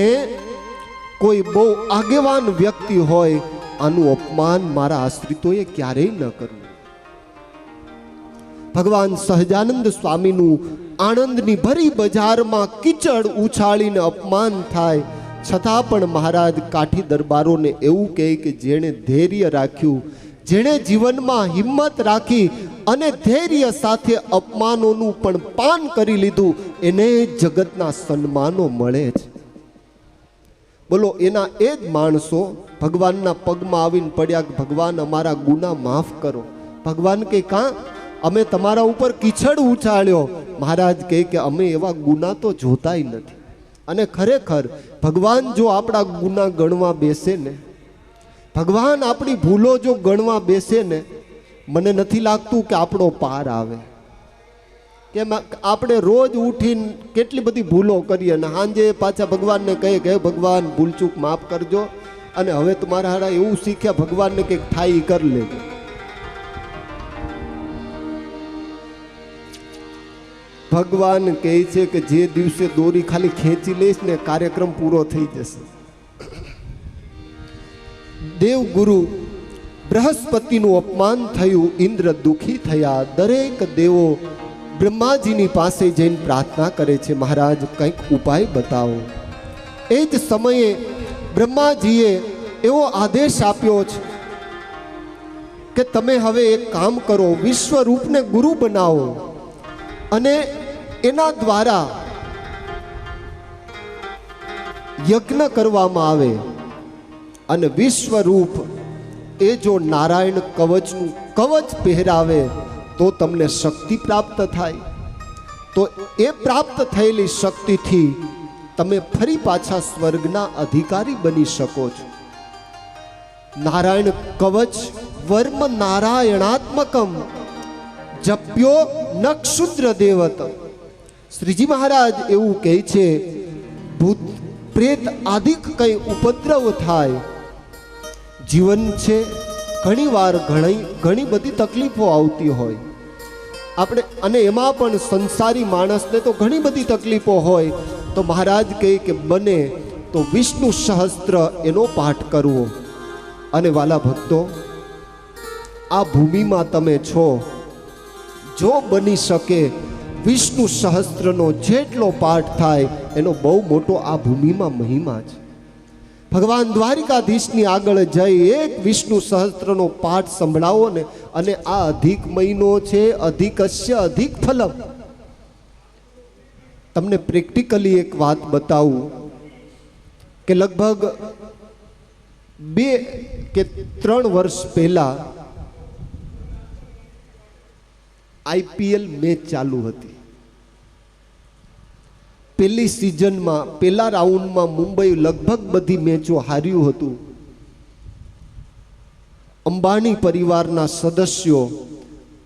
કોઈ બહુ આગેવાન વ્યક્તિ હોય, આનું અપમાન મારા આશ્રિતોએ ક્યારેય ન કરવું. ભગવાન સહજાનંદ સ્વામીનું આણંદની ભરી બજારમાં કીચડ ઉછાળીને અપમાન થાય, છતાં પણ મહારાજ કાઠી દરબારોને એવું કહે કે જેણે ધૈર્ય રાખ્યું, જેણે જીવનમાં હિંમત રાખી અને ધૈર્ય સાથે અપમાનોનું પણ પાન કરી લીધું, એને જગતના સન્માનો મળે છે. બોલો, એના એ જ માણસો ભગવાનના પગમાં આવીને પડ્યા કે ભગવાન અમારા ગુના માફ કરો. ભગવાન કે કાં, અમે તમારા ઉપર કીચડ ઉછાળ્યો. મહારાજ કહે કે અમે એવા ગુના તો જોતાય નથી. અને ખરેખર ભગવાન જો આપણા ગુના ગણવા બેસે ને, ભગવાન આપણી ભૂલો જો ગણવા બેસે ને, મને નથી લાગતું કે આપણો પાર આવે. કેમ, આપણે રોજ ઉઠીને કેટલી બધી ભૂલો કરીએ અને સાંજે પાછા ભગવાનને કહે કે ભગવાન ભૂલચૂક માફ કરજો, અને હવે તમારા હારા એવું શીખ્યા ભગવાનને કંઈક થાય કરી લેજો. ભગવાન કહે છે કે જે દિવસે દોરી ખાલી ખેંચી લઈશ ને, કાર્યક્રમ પૂરો થઈ જશે. દેવગુરુ બૃહસ્પતિનું અપમાન થયું, ઇન્દ્ર દુઃખી થયા. દરેક દેવો બ્રહ્માજીની પાસે જઈને પ્રાર્થના કરે છે, મહારાજ કંઈક ઉપાય બતાવો. એ જ સમયે બ્રહ્માજીએ એવો આદેશ આપ્યો છે કે તમે હવે એક કામ કરો, વિશ્વરૂપને ગુરુ બનાવો અને એના દ્વારા યજ્ઞ કરવામાં આવે અને વિશ્વરૂપ એ જો નારાયણ કવચનું કવચ પહેરાવે તો તમને શક્તિ પ્રાપ્ત થાય. તો એ પ્રાપ્ત થયેલી શક્તિથી તમે ફરી પાછા સ્વર્ગના અધિકારી બની શકો છો. નારાયણ કવચ વર્મ નારાયણાત્મકમ જપ્યો ન ક્ષુદ્ર દેવત. શ્રીજી મહારાજ એવું કહે છે, ભૂત પ્રેત આદિક કંઈ ઉપદ્રવ થાય, જીવન છે ઘણીવાર ઘણી બધી તકલીફો આવતી હોય આપણે, અને એમાં પણ સંસારી માણસને તો ઘણી બધી તકલીફો હોય, તો મહારાજ કહે કે બને તો વિષ્ણુ સહસ્ત્ર એનો પાઠ કરવો. અને વાલા ભક્તો, આ ભૂમિમાં તમે છો, જો બની શકે વિષ્ણુ સહસ્ત્રનો જેટલો પાઠ થાય એનો બહુ મોટો આ ભૂમિમાં મહિમા છે. ભગવાન દ્વારિકાધીશની આગળ જઈ એક વિષ્ણુ સહસ્ત્રનો પાઠ સંભળાવો ને, અને આ અધિક મહિનો છે, અધિકસ્ય અધિક ફલમ. તમને પ્રેક્ટિકલી એક વાત બતાવું કે લગભગ 2 કે 3 વર્ષ પહેલા IPL મેચ ચાલુ હતી. પહેલી સિઝનમાં પહેલા રાઉન્ડમાં મુંબઈ લગભગ બધી મેચો હાર્યું હતું. અંબાણી પરિવારના સદસ્યો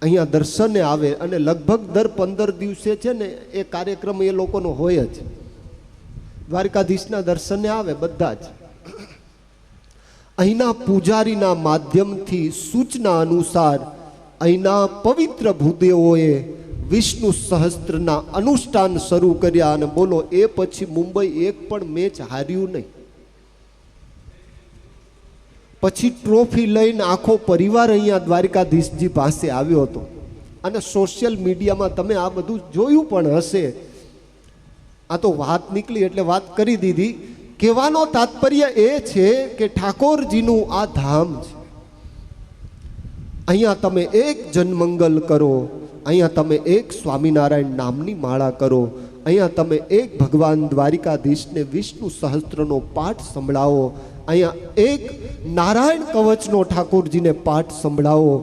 અહીંયા દર્શને આવે અને લગભગ દર 15 દિવસે છે ને એ કાર્યક્રમ એ લોકોનો હોય જ. દ્વારકાધીશના દર્શને આવે બધા જ. અહીંના પૂજારીના માધ્યમથી સૂચના અનુસાર અહીંના પવિત્ર ભૂદેવોએ વિષ્ણુ સહસ્ત્રના અનુષ્ઠાન શરૂ કર્યા અને બોલો એ પછી મુંબઈ એક પણ મેચ હાર્યું નહીં. પછી ટ્રોફી લઈને આખો પરિવાર અહીંયા દ્વારકાધીશજી પાસે આવ્યો હતો. અને સોશિયલ મીડિયામાં તમે આ બધું જોયું પણ હશે. આ તો વાત નીકળી એટલે વાત કરી દીધી. કહેવાનો તાત્પર્ય એ છે કે ઠાકોરજીનું આ ધામ છે. અહીંયા તમે એક જનમંગલ કરો, અહીંયા તમે એક સ્વામિનારાયણ નામની માળા કરો, અહીંયા તમે એક ભગવાન દ્વારિકાધીશને વિષ્ણુ સહસ્ત્રનો પાઠ સંભળાવો, અહીંયા એક નારાયણ કવચનો ઠાકોરજીને પાઠ સંભળાવો.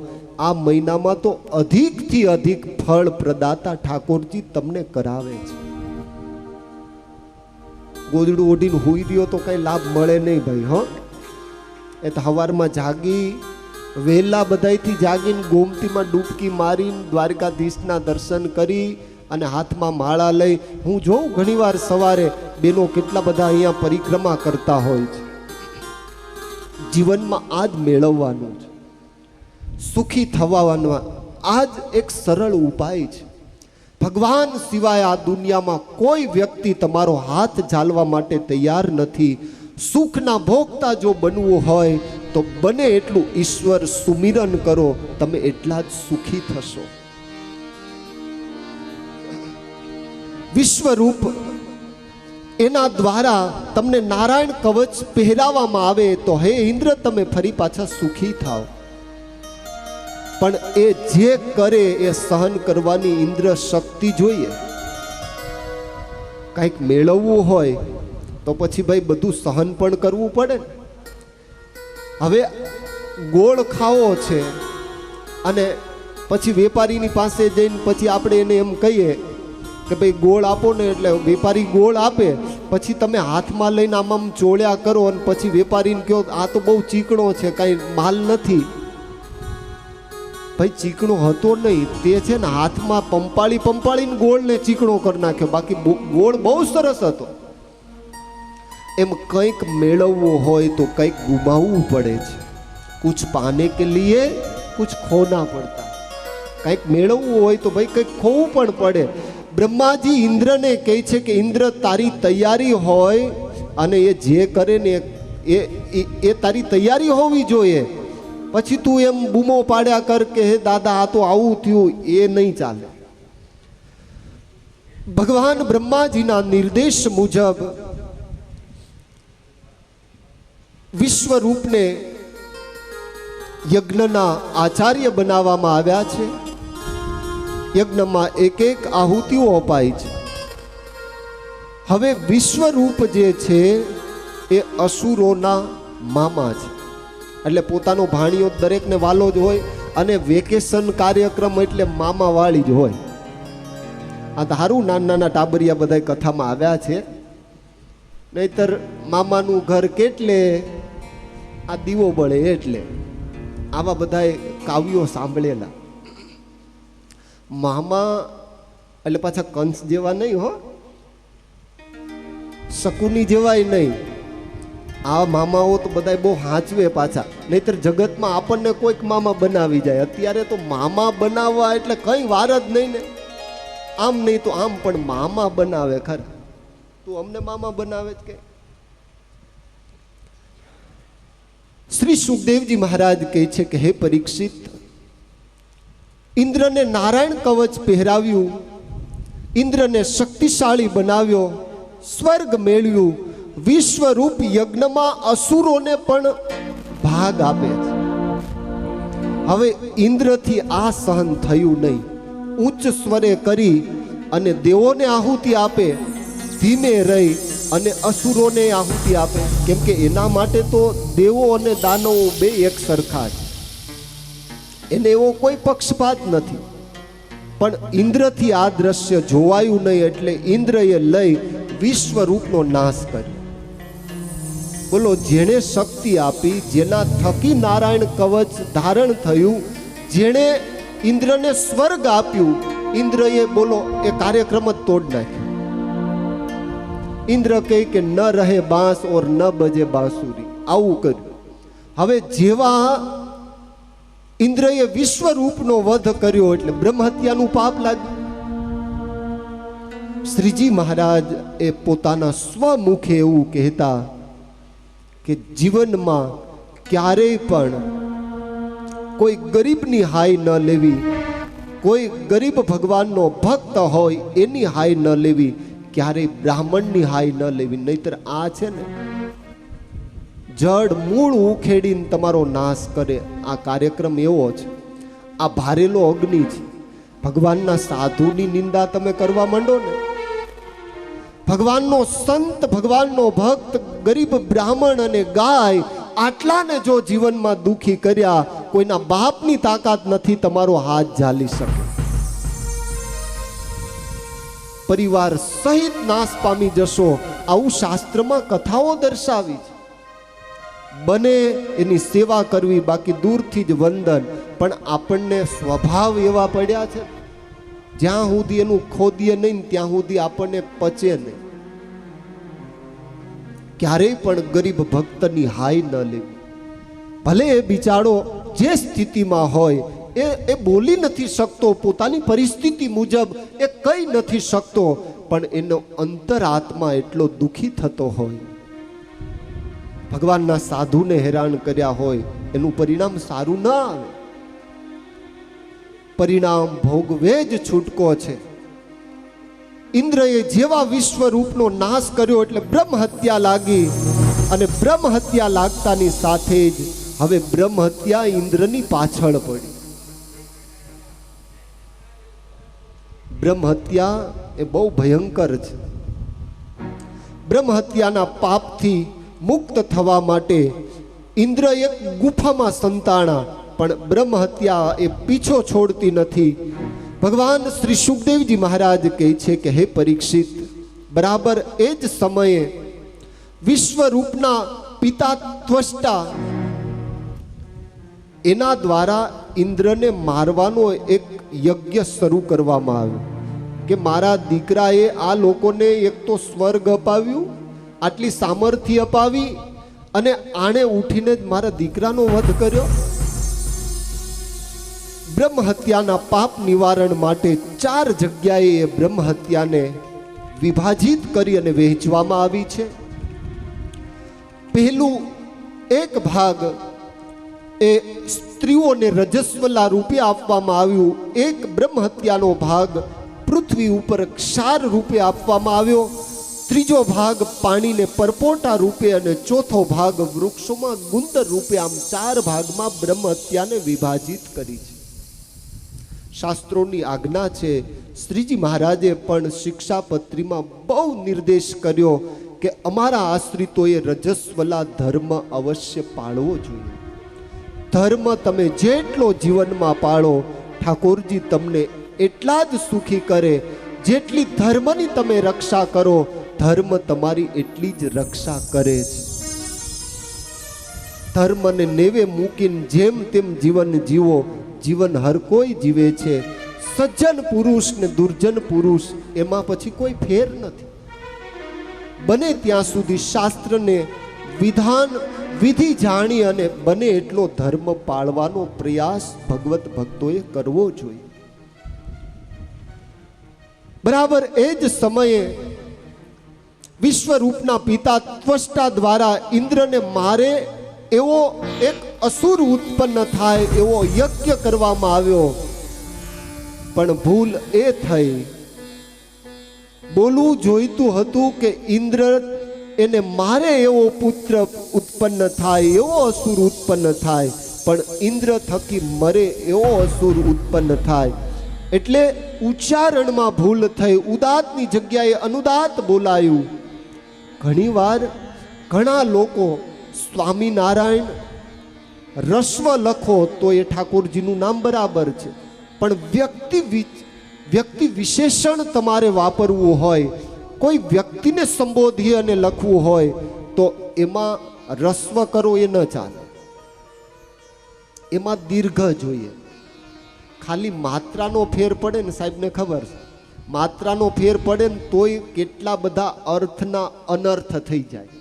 આ મહિનામાં તો અધિકથી અધિક ફળ પ્રદાતા ઠાકોરજી તમને કરાવે છે. ગોદડું ઓઢીને હોઈ રહ્યો તો કઈ લાભ મળે નહીં ભાઈ. એ તો સવારમાં જાગી વહેલા બધાયથી જાગીને ગોમતીમાં ડૂબકી મારીને દ્વારકાધીશના દર્શન કરી અને હાથમાં માળા લઈ, હું જોઉં ઘણીવાર સવારે બેનો કેટલા બધા અહીંયા પરિક્રમા કરતા હોય છે. જીવનમાં આ જ મેળવવાનું છે, સુખી થવાનું. આ જ એક સરળ ઉપાય છે. ભગવાન સિવાય આ દુનિયામાં કોઈ વ્યક્તિ તમારો હાથ ઝાલવા માટે તૈયાર નથી. સુખના ભોગતા જો બનવું હોય તો બને એટલું ઈશ્વર સુમિરન કરો, તમે એટલા જ સુખી થશો. વિશ્વરૂપ એના દ્વારા તમને નારાયણ કવચ પહેરાવવામાં આવે તો હે ઇન્દ્ર તમે ફરી પાછા સુખી થાઓ. પણ એ જે કરે એ સહન કરવાની ઇન્દ્ર શક્તિ જોઈએ. કંઈક મેળવવું હોય તો પછી ભાઈ બધું સહન પણ કરવું પડે. હવે ગોળ ખાવો છે અને પછી વેપારીની પાસે જઈને પછી આપણે એને એમ કહીએ કે ભાઈ ગોળ આપો ને, એટલે વેપારી ગોળ આપે, પછી તમે હાથમાં લઈને આમ ચોળ્યા કરો અને પછી વેપારીને કહો આ તો બહુ ચીકણો છે, કાંઈ માલ નથી. ભાઈ ચીકણો હતો નહીં, તે છે ને હાથમાં પંપાળીને ગોળને ચીકણો કરી નાખ્યો, બાકી ગોળ બહુ સરસ હતો. એમ કંઈક મેળવવું હોય તો કંઈક ગુમાવવું પડે છે. કુછ પાને કે લીએ કુછ ખોના પડતા. કંઈક મેળવવું હોય તો ભાઈ કંઈક ખોવું પણ પડે. બ્રહ્માજી ઇન્દ્રને કહે છે કે ઇન્દ્ર તારી તૈયારી હોય અને એ જે કરે ને એ તારી તૈયારી હોવી જોઈએ. પછી તું એમ બૂમો પાડ્યા કર કે હે દાદા આ તો આવું થયું, એ નહીં ચાલે. ભગવાન બ્રહ્માજીના નિર્દેશ મુજબ વિશ્વરૂપને યજ્ઞના આચાર્ય બનાવવામાં આવ્યા છે. યજ્ઞમાં એક એક આહુતિઓ અપાય છે. હવે વિશ્વરૂપ જે છે એ અસુરોના મામા છે. એટલે પોતાનો ભાણિયો દરેકને વાલો જ હોય, અને વેકેશન કાર્યક્રમ એટલે મામા વાળી જ હોય. આ ધારું નાના નાના ટાબરિયા બધા કથામાં આવ્યા છે. નહીતર મામાનું ઘર કેટલે આ દીવો બળે એટલે આવા બધા કાવ્યો સાંભળેલા. મામા એટલે પાછા કંસ જેવા નહીં હો, શકુની જેવાય નહીં. આ મામાઓ તો બધા બહુ હાંચવે પાછા. નહીતર જગતમાં આપણને કોઈક મામા બનાવી જાય. અત્યારે તો મામા બનાવવા એટલે કઈ વાર જ નહીં ને. આમ નહીં તો આમ પણ મામા બનાવે ખરા. તું અમને મામા બનાવે જ કે. શ્રી સુખદેવજી મહારાજ કહે છે કે હે પરીક્ષિત, ઇન્દ્રને નારાયણ કવચ પહેરાવ્યું, ઇન્દ્રને શક્તિશાળી બનાવ્યો, સ્વર્ગ મેળવ્યું, વિશ્વરૂપ યજ્ઞમાં અસુરોને પણ ભાગ આપે છે. હવે ઇન્દ્રથી આ સહન થયું નહીં. ઉચ્ચ સ્વરે કરી અને દેવોને આહુતિ આપે, ધીમે રહી અને અસુરોને આહુતિ આપે. કેમ કે એના માટે તો દેવો અને દાનવો બે એક સરખા છે. એને એવો કોઈ પક્ષપાત નથી. પણ ઇન્દ્રથી આ દ્રશ્ય જોવાયું નહીં, એટલે ઇન્દ્રએ લઈ વિશ્વરૂપનો નાશ કર્યો. બોલો, જેણે શક્તિ આપી, જેના થકી નારાયણ કવચ ધારણ થયું, જેણે ઇન્દ્રને સ્વર્ગ આપ્યું, ઇન્દ્રએ બોલો એ કાર્યક્રમ જ તોડ નાખ્યો. ઇન્દ્ર કહે કે ન રહે બાંસ ઓર ન બજે બાંસુરી, આવું કર્યું. હવે જેવા ઇન્દ્રએ વિશ્વરૂપનો વધ કર્યો એટલે બ્રહ્મ હત્યાનું પાપ લાગ્યું. શ્રીજી મહારાજ એ પોતાના સ્વમુખે એવું કહેતા કે જીવનમાં ક્યારેય પણ કોઈ ગરીબની હાય ન લેવી, કોઈ ગરીબ ભગવાનનો ભક્ત હોય એની હાય ન લેવી, ક્યારેય બ્રાહ્મણની હાય ન લેવી. નહીતર આ છે ને જડ મૂળ ઉખેડીને તમારો નાશ કરે. આ કાર્યક્રમ એવો છે. આ ભારેલો અગ્નિ છે. ભગવાનના સાધુની નિંદા તમે કરવા માંડો ને, ભગવાનનો સંત, ભગવાનનો ભક્ત, ગરીબ બ્રાહ્મણ અને ગાય, આટલાને જો જીવનમાં દુખી કર્યા, કોઈના બાપની તાકાત નથી તમારો હાથ ઝાલી શકે. પરિવાર સહિત નાશ પામી જશો, આવું શાસ્ત્રમાં કથાઓ દર્શાવી છે. બને એની સેવા કરવી, બાકી દૂરથી જ વંદન. પણ આપણને સ્વભાવ એવા પડ્યા છે, જ્યાં સુધી એનું ખોદીએ નહીં ત્યાં સુધી આપણને પચે નહીં. ક્યારેય પણ ગરીબ ભક્તની હાય ન લેવી. ભલે એ બિચારો જે સ્થિતિમાં હોય, એ બોલી નથી શકતો, પોતાની પરિસ્થિતિ મુજબ એ કહી નથી શકતો, પણ એનો અંતરાત્મા એટલો દુખી થતો હોય. ભગવાનના સાધુને હેરાન કર્યા હોય, એનું પરિણામ સારું ના આવે. પરિણામ ભોગવે જ છૂટકો છે. ઇન્દ્રએ જેવા વિશ્વરૂપનો નાશ કર્યો એટલે બ્રહ્મ હત્યા લાગી, અને બ્રહ્મ હત્યા લાગતાની સાથે જ હવે બ્રહ્મ હત્યા ઇન્દ્રની પાછળ પડી. બ્રહ્મ હત્યા એ બહુ ભયંકર છે. બ્રહ્મ હત્યાના પાપથી મુક્ત થવા માટે ઇન્દ્ર એક ગુફામાં સંતાણા, પણ બ્રહ્મ હત્યા એ પીછો છોડતી નથી. ભગવાન શ્રી સુખદેવજી મહારાજ કહે છે કે હે પરીક્ષિત, બરાબર એ જ સમયે વિશ્વરૂપના પિતા ત્વષ્ટા એના દ્વારા ઇન્દ્રને મારવાનો એક યજ્ઞ શરૂ કરવામાં આવ્યો કે મારા દીકરાએ આ લોકોને એક તો સ્વર્ગ અપાવ્યું, આટલી સામર્થ્ય અપાવી, અને આણે ઉઠીને જ મારા દીકરાનો વધ કર્યો. બ્રહ્મ હત્યાના પાપ નિવારણ માટે 4 જગ્યાએ એ બ્રહ્મ હત્યાને વિભાજિત કરી અને વહેંચવામાં આવી છે. પહેલું એક ભાગ એ સ્ત્રીઓને રજસ્વલા રૂપે આપવામાં આવ્યું. એક બ્રહ્મ હત્યાનો ભાગ પૃથ્વી ઉપર ક્ષાર રૂપે આપવામાં આવ્યો, ત્રીજો ભાગ પાણીને પરપોટા રૂપે અને ચોથો ભાગ વૃક્ષોમાં ગુંદર રૂપે, આમ 4 ભાગમાં બ્રહ્મ હત્યાને વિભાજિત કરી છે. શાસ્ત્રોની આજ્ઞા છે. શ્રીજી મહારાજે પણ શિક્ષાપત્રીમાં બહુ નિર્દેશ કર્યો કે અમારા આશ્રિતોએ રજસ્વલા ધર્મ અવશ્ય પાળવો જોઈએ. ધર્મ તમે જેટલો જીવનમાં પાળો, ઠાકોરજી તમને એટલા જ સુખી કરે. જેટલી ધર્મની તમે રક્ષા કરો, ધર્મ તમારી એટલી જ રક્ષા કરે છે. ધર્મને નેવે મૂકીને જેમ તેમ જીવન જીવો. જીવન હર કોઈ જીવે છે. સજ્જન પુરુષ ને દુર્જન પુરુષ એમાં પછી કોઈ ફેર નથી. બને ત્યાં સુધી શાસ્ત્રને વિધાન વિધિ જાણી અને બને એટલો ધર્મ પાળવાનો પ્રયાસ ભગવત ભક્તોએ કરવો જોઈએ. બરાબર એ જ સમયે વિશ્વરૂપના પિતા ત્વષ્ટા દ્વારા ઇન્દ્રને મારે એવો એક અસુર ઉત્પન્ન થાય એવો યજ્ઞ કરવામાં આવ્યો. પણ ભૂલ એ થઈ, બોલવું જોઈતું હતું કે ઇન્દ્ર એને મારે એવો પુત્ર ઉત્પન્ન થાય, એવો અસુર ઉત્પન્ન થાય, પણ ઇન્દ્ર થકી મરે એવો અસુર ઉત્પન્ન થાય. એટલે ઉચ્ચારણમાં ભૂલ થઈ. ઉદાતની જગ્યાએ અનુદાત બોલાયું. ઘણીવાર ઘણા લોકો સ્વામિનારાયણ રસ્વ લખો તો એ ઠાકોરજીનું નામ બરાબર છે, પણ વ્યક્તિ વિશેષણ તમારે વાપરવું હોય, કોઈ વ્યક્તિને સંબોધી અને લખવું હોય તો એમાં રસ્વ કરો એ ન ચાલે. એમાં દીર્ઘ જોઈએ. ખાલી માત્રાનો ફેર પડે ને, સાહેબને ખબર છે, માત્રાનો ફેર પડે ને તોય કેટલા બધા અર્થના અનર્થ થઈ જાય.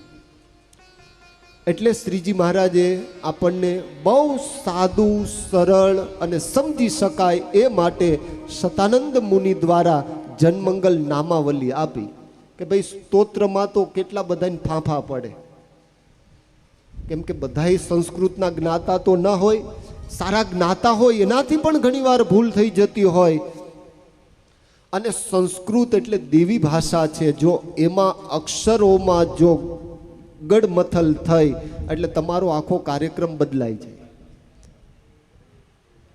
એટલે શ્રીજી મહારાજે આપણને બહુ સાદું, સરળ અને સમજી શકાય એ માટે શતાનંદ મુનિ દ્વારા જનમંગલ નામાવલી આપી કે ભાઈ સ્તોત્રમાં તો કેટલા બધાને ફાંફા પડે, કેમ કે બધાય સંસ્કૃતના જ્ઞાતા તો ન હોય. સારા જ્ઞાતા હોય એનાથી પણ ઘણીવાર ભૂલ થઈ જતી હોય. અને સંસ્કૃત એટલે દેવી ભાષા છે. જો એમાં અક્ષરોમાં જો ગડમથલ થઈ એટલે તમારો આખો કાર્યક્રમ બદલાઈ જાય.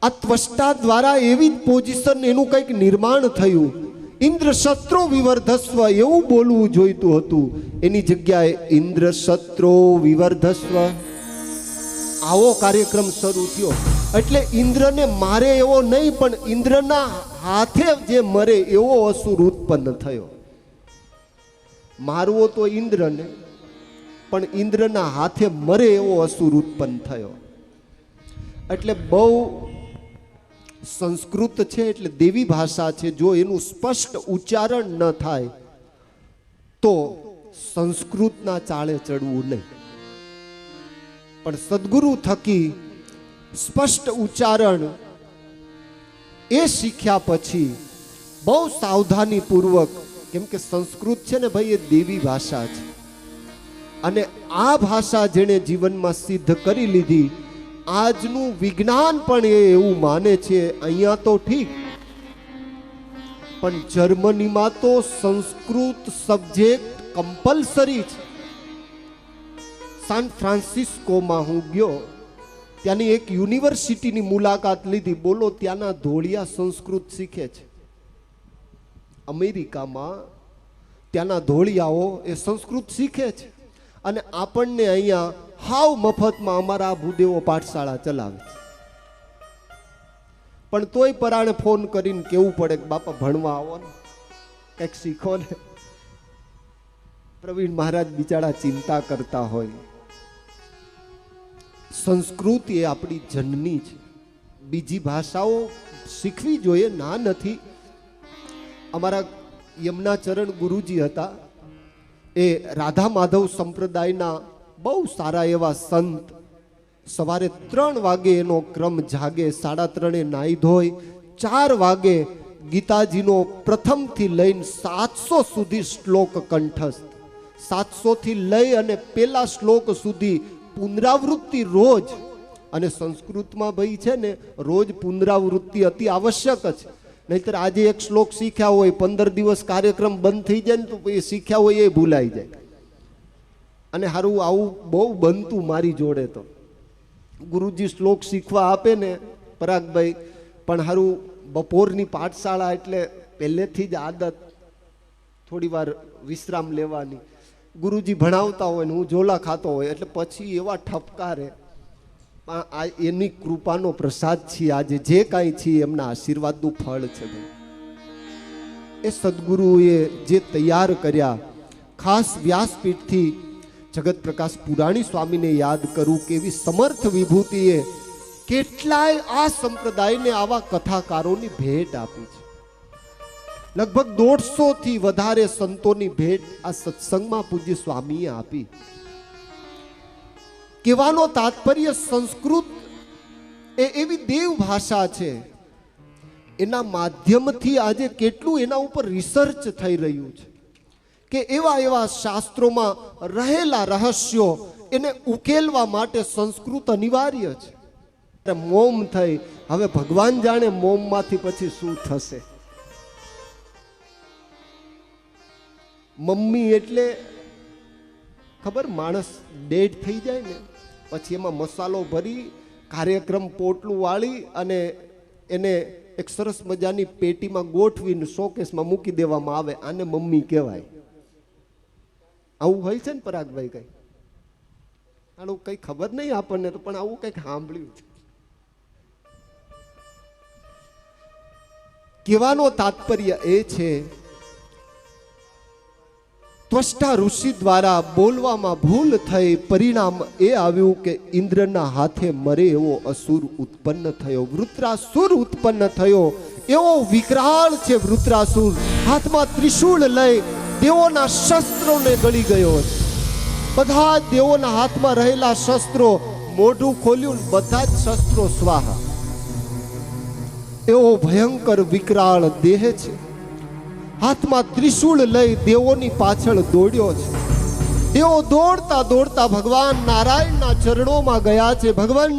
આ ત્વષ્ટા દ્વારા એવી જ પોઝિશન, એનું કંઈક નિર્માણ થયું. ઇન્દ્ર શત્રો વિવર્ધસ્વ એવું બોલવું જોઈતું હતું, એની જગ્યાએ ઇન્દ્ર શત્રો વિવર્ધસ્વ આવો કાર્યક્રમ શરૂ થયો. એટલે ઇન્દ્રને મારે એવો નહીં, પણ ઇન્દ્રના હાથે જે મરે એવો અસુર ઉત્પન્ન થયો. મારવો તો ઇન્દ્રને, પણ ઇન્દ્રના હાથે મરે એવો અસુર ઉત્પન્ન થયો. એટલે બહુ સંસ્કૃત છે, એટલે દેવી ભાષા છે. જો એનું સ્પષ્ટ ઉચ્ચારણ ન થાય તો સંસ્કૃતના ચાળે ચડવું નહીં. પણ સદગુરુ થકી સ્પષ્ટ ઉચ્ચારણ એ શીખ્યા પછી બહુ સાવધાની પૂર્વક, કેમ કે સંસ્કૃત છે ને ભાઈ, એ દેવી ભાષા છે. અને આ ભાષા જેણે જીવનમાં સિદ્ધ કરી લીધી, આજનું વિજ્ઞાન પણ એ એવું માને છે. અહીંયા તો ઠીક, પણ જર્મનીમાં તો સંસ્કૃત સબ્જેક્ટ કમ્પલસરી છે. સાન ફ્રાન્સિસ્કોમાં હું ગયો, ત્યાંની એક યુનિવર્સિટીની મુલાકાત લીધી. બોલો, ત્યાંના ધોળિયા સંસ્કૃત શીખે છે. અમેરિકામાં ત્યાંના ધોળિયાઓ એ સંસ્કૃત શીખે છે. અને આપણને અહીંયા હાવ મફતમાં અમારા ભૂદેવો પાઠશાળા ચલાવે છે. પણ તોય પરાણે ફોન કરીને કેવું પડે કે બાપા ભણવા આવો ને, કંઈક શીખો ને. પ્રવીણ મહારાજ બિચારા ચિંતા કરતા હોય. સંસ્કૃત એ આપણી જનની છે. બીજી ભાષાઓ શીખવી જોઈએ, ના નથી. અમારા યમુનાચરણ ગુરુજી હતા, એ રાધા માધવ સંપ્રદાયના બહુ સારા એવા સંત. સવારે 3 વાગે એનો ક્રમ જાગે, 3:30 નાહી ધોઈ, 4 વાગે ગીતાજીનો પ્રથમથી લઈને 700 સુધી શ્લોક કંઠસ્થ. 700 થી લઈ અને પેલા શ્લોક સુધી પુનરાવૃત્તિ રોજ. અને સંસ્કૃતમાં ભાઈ છે ને, રોજ પુનરાવૃત્તિ અતિ આવશ્યક છે. નહીતર આજે એક શ્લોક શીખ્યા હોય, 15 દિવસ કાર્યક્રમ બંધ થઈ જાય ને તો એ શીખ્યા હોય એ ભૂલાઈ જાય. અને હારું આવું બહુ બનતું મારી જોડે. તો ગુરુજી શ્લોક શીખવા આપે ને પરાગભાઈ, પણ હારું બપોરની પાઠશાળા એટલે પહેલેથી જ આદત થોડી વાર વિશ્રામ લેવાની. ગુરુજી ભણાવતા હોય ને હું ઝોલા ખાતો હોય એટલે પછી એવા ઠપકારે. આ એની કૃપાનો પ્રસાદ છીએ. આજે જે કાંઈ છીએ એમના આશીર્વાદનું ફળ છે ભાઈ. એ સદગુરુએ જે તૈયાર કર્યા, ખાસ વ્યાસપીઠથી જગત પ્રકાશ પુરાણી સ્વામીને યાદ કરું કે એવી સમર્થ વિભૂતિએ કેટલાય આ સંપ્રદાયને આવા કથાકારોની ભેટ આપી છે. લગભગ 150 થી વધારે સંતોની ભેટ આ સત્સંગમાં પૂજ્ય સ્વામીએ આપી. કહેવાનો તાત્પર્ય સંસ્કૃત એ એવી દેવ ભાષા છે, એના માધ્યમથી આજે કેટલું એના ઉપર રિસર્ચ થઈ રહ્યું છે કે એવા એવા શાસ્ત્રોમાં રહેલા રહસ્યો એને ઉકેલવા માટે સંસ્કૃત અનિવાર્ય છે. મોમ થઈ, હવે ભગવાન જાણે મોમમાંથી પછી શું થશે. મમ્મી એટલે ખબર, માણસ ડેડ થઈ જાય ને પછી એમાં મસાલો ભરી કાર્યક્રમ પોટલું વાળી અને એને એક સરસ મજાની પેટીમાં ગોઠવીને શોકેસમાં મૂકી દેવામાં આવે. આને મમ્મી કહેવાય. આવું હોય છે ને પરાગભાઈ? કઈ આનું કઈ ખબર નહીં આપણને તો, પણ આવું કઈક સાંભળ્યું છે. કહેવાનો તાત્પર્ય એ છે, ત્વષ્ટા ઋષિ દ્વારા બોલવામાં ભૂલ થઈ, પરિણામ એ આવ્યું કે ઇન્દ્રના હાથે મરે એવો અસુર ઉત્પન્ન થયો, વૃત્રાસુર ઉત્પન્ન થયો. એવો વિકરાળ છે વૃત્રાસુર, હાથમાં ત્રિશૂળ લઈ દેવોના શસ્ત્રોને ગળી ગયો છે. બધા દેવોના હાથમાં રહેલા શસ્ત્રો, મોઢું ખોલ્યું, બધા જ શસ્ત્રો સ્વાહા. એવો ભયંકર વિકરાળ દેહ છે. હાથમાં ત્રિશૂળ લઈ દેવોની પાછળ દોડ્યો છે. દેવો દોડતા દોડતા ભગવાન નારાયણના ચરણોમાં ગયા છે. ભગવાન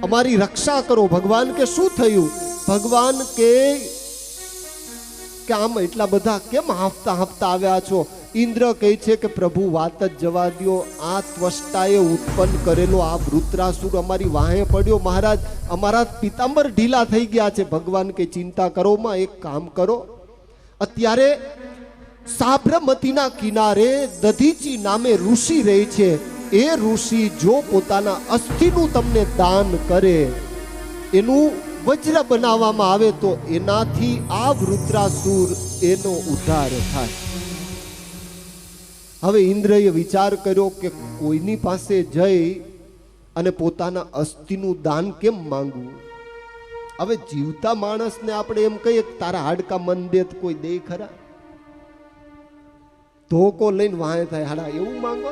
અમારી રક્ષા કરો. ભગવાન કે શું થયું? ભગવાન કે આમ એટલા બધા કેમ હાંફતા હાંફતા આવ્યા છો? ઇન્દ્ર કહે છે કે પ્રભુ વાત જ જવા દ્યો, આ ત્વષ્ટાએ ઉત્પન્ન કરેલો આ વૃત્રાસુર અમારી વાહે પડ્યો. મહારાજ અમારા પિતાંબર ઢીલા થઈ ગયા છે. ભગવાન કે ચિંતા કરો માં, એક કામ કરો, અત્યારે સાબરમતીના કિનારે દધીચી નામે ઋષિ રહે છે. એ ઋષિ જો પોતાના અસ્થિનું તમને દાન કરે, એનું વજ્ર બનાવવામાં આવે તો એનાથી આ વૃત્રાસુર એનો ઉદ્ધાર થાય. હવે ઇન્દ્રએ વિચાર કર્યો કે કોઈની પાસે જઈ અને પોતાના અસ્થિનું દાન કેમ માંગવું? હવે જીવતા માણસને આપણે એમ કહીએ કે તારા હાડકા મન દે, કોઈ દે ખરા? ધોકો લઈને વાહે થાય હાડા એવું માંગો.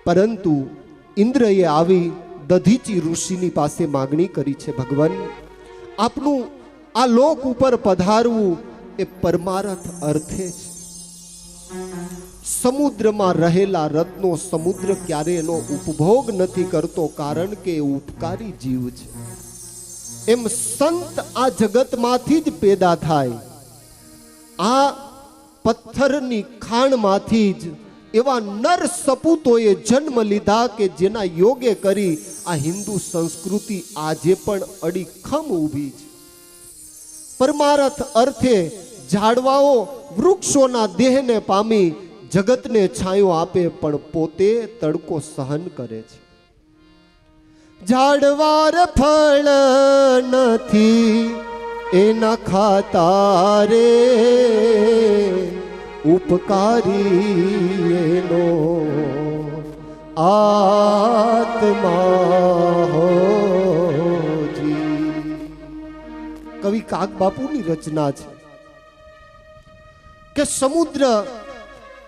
પરંતુ ઇન્દ્રએ આવી દધીચી ઋષિની પાસે માગણી કરી છે, ભગવાન આપનું આ લોક ઉપર પધારવું એ પરમાર્થ અર્થે છે. સમુદ્રમાં રહેલા રત્નો સમુદ્ર ક્યારે એનો ઉપભોગ નથી કરતો, કારણ કે એ ઉપકારી જીવ છે. એમ સંત આ જગતમાંથી જ પેદા થાય. આ પથ્થરની ખાણમાંથી જ એવા નર સપૂતોએ જન્મ લીધા કે જેના યોગે કરી આ હિન્દુ સંસ્કૃતિ આજે પણ અડીખમ ઊભી છે. પરમાર્થ અર્થે ઝાડવાઓ વૃક્ષોના દેહને પામી જગતને છાંયો આપે, પણ પોતે તડકો સહન કરે છે. ઝાડવાર ફળ નથી એના ખાતા રે, ઉપકારી એનો આત્મા હોજી. કવિ કાગ બાપુની રચના છે કે સમુદ્ર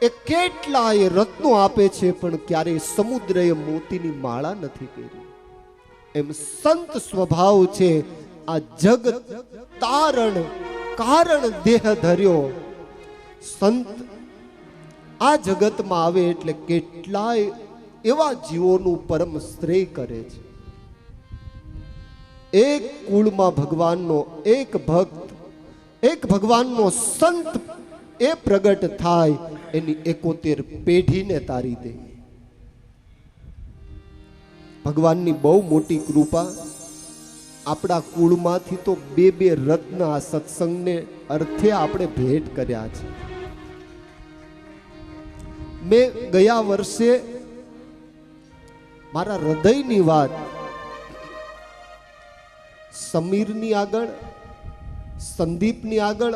એ કેટલાય રત્નો આપે છે, પણ ક્યારે સમુદ્રએ મોતીની માળા નથી કરી. એમ સંત સ્વભાવ છે. આ જગત તારણ કારણ દેહ ધર્યો. સંત આ જગતમાં આવે એટલે કેટલાય એવા જીવોનું પરમ શ્રેય કરે છે. એક કુળમાં ભગવાનનો એક ભક્ત, એક ભગવાનનો સંત એ પ્રગટ થાય, એની 71 પેઢીને તારી દે. ભગવાનની બહુ મોટી કૃપા. આપણા કુળમાંથી તો 2 રત્ન આ સત્સંગને અર્થે આપણે ભેટ કર્યા છે. મેં ગયા વર્ષે મારા હૃદયની વાત સમીરની આગળ, સંદીપની આગળ